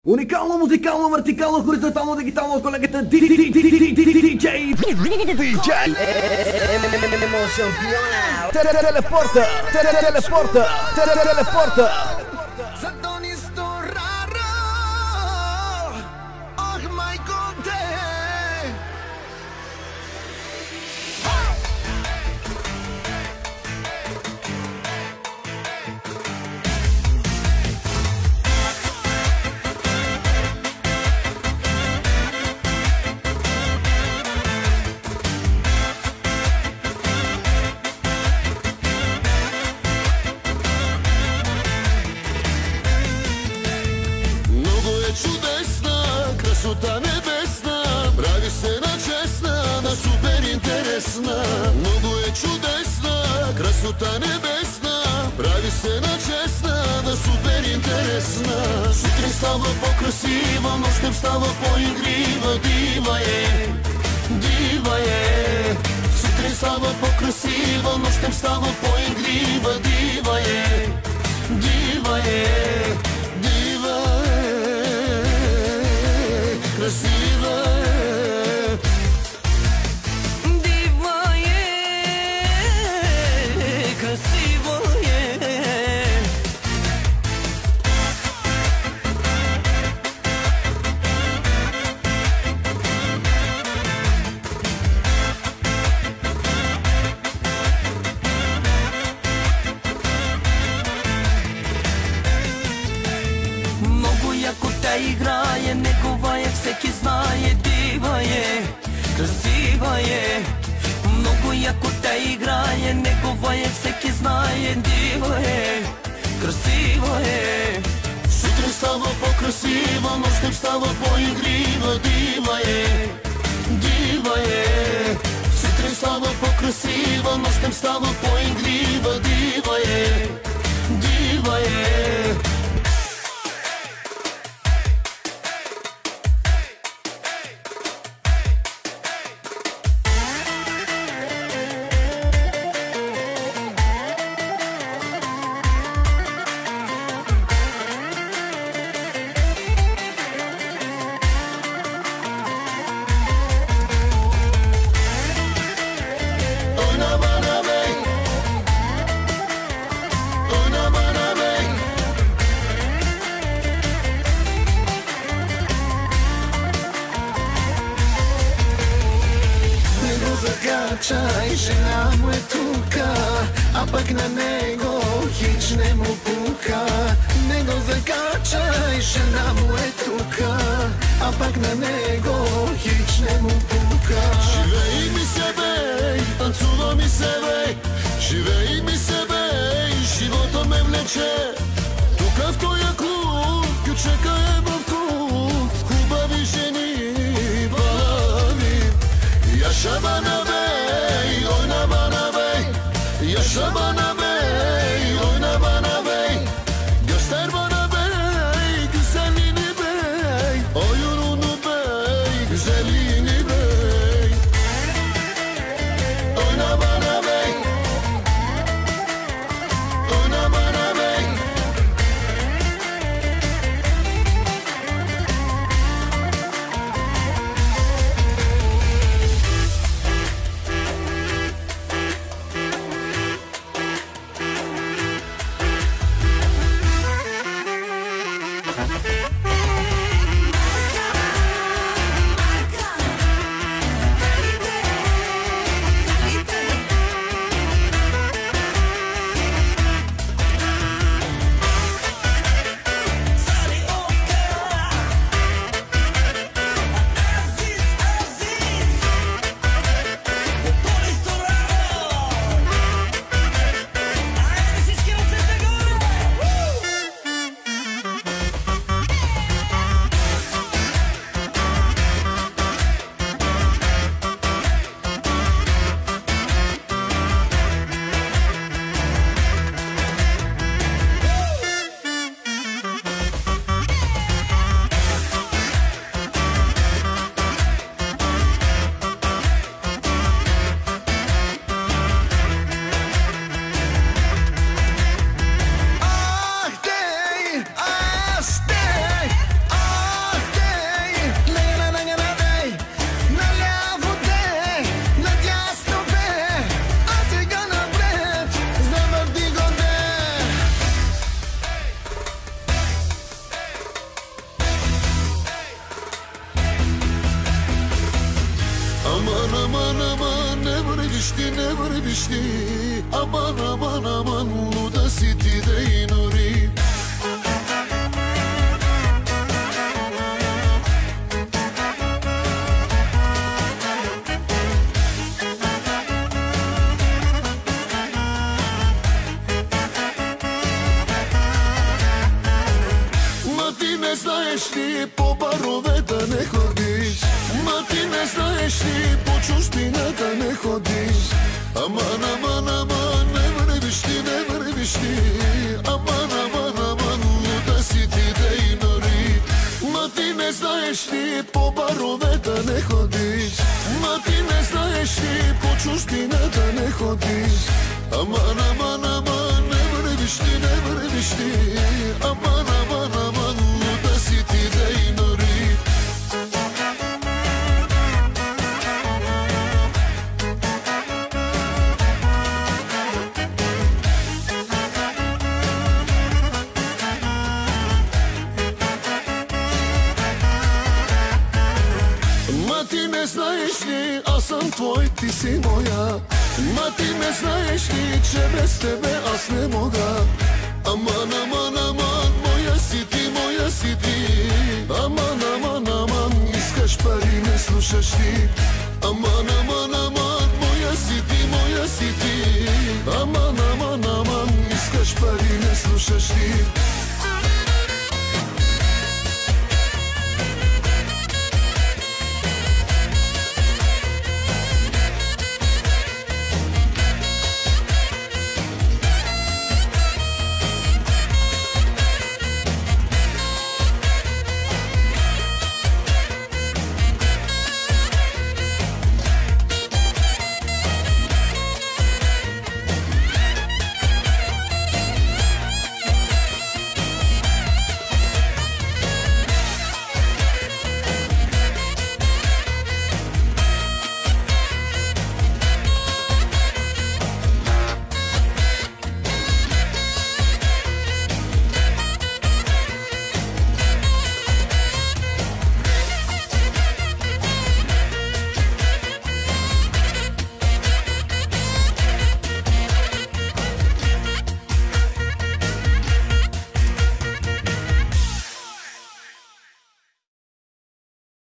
Уникално, музикално, вертикално, хоризонтално, дигитално от колегата DJ Телепорта. Красота небесна, прави се на честна, на супер интересна. Много е чудесна, красота небесна, прави се на честна, на супер интересна. Сутрин става по-красива, нощем става по-игрива, дива е, дива е. Сутрин става по-красива, нощем става по-игрива, дива е, дива е, дива е. Красива е, дива е, красиво е. Много яко тя играе, негова е, всеки знае, дива е, красива е. Много яко тя играе, негова е, всеки знае, дива е, красива е. Сутрин става по-красива, нощем става по-игрива, дива е, дива е. Сутрин става по-красива, нощем става по-игрива, дива е, дива е. Закачай, жена му е тука, а пък на него хич не му пука. Него закачай, жена му е тука, а пък на него хич не му пука. Живей ми се, бей, танцува ми се, бей, живей ми се, бей, живота ме влече. Тука в тоя клуб, кючека е в клуб, хубави жени, бави. Yaşamana bey, oynamana bey. Yaşamana bey, oynamana bey. Göster bana bey, güzelliğini bey. Oyununu bey, güzelliğini bey. Oynamana bey, oynamana bey. ne vървиш ти. Аман, аман, аман, луда си ти да и нори. Не знаеш ли по барове да не ходиш? Ма ти не знаеш ли по чужбина да не ходиш? Аман, аман, аман, не вървиш ти, не вървиш ти. Аман, аман, аман, луда си ти да и нори. Ма ти не знаеш ли по барове да не ходиш? Ма ти не знаеш ли по чужбина да не ходиш? Аман, аман, аман, не вървиш ти, не вървиш ти. Аман, аман, аман, луда си ти да и нори. Ма ти не знаеш ли, аз съм твой, ти си моя. Ма ти не знаеш ли, че без тебе аз не мога. Аман, аман, аман, моя си ти, моя си ти. Аман, аман, аман, искаш пари, не слушаш ти. Аман,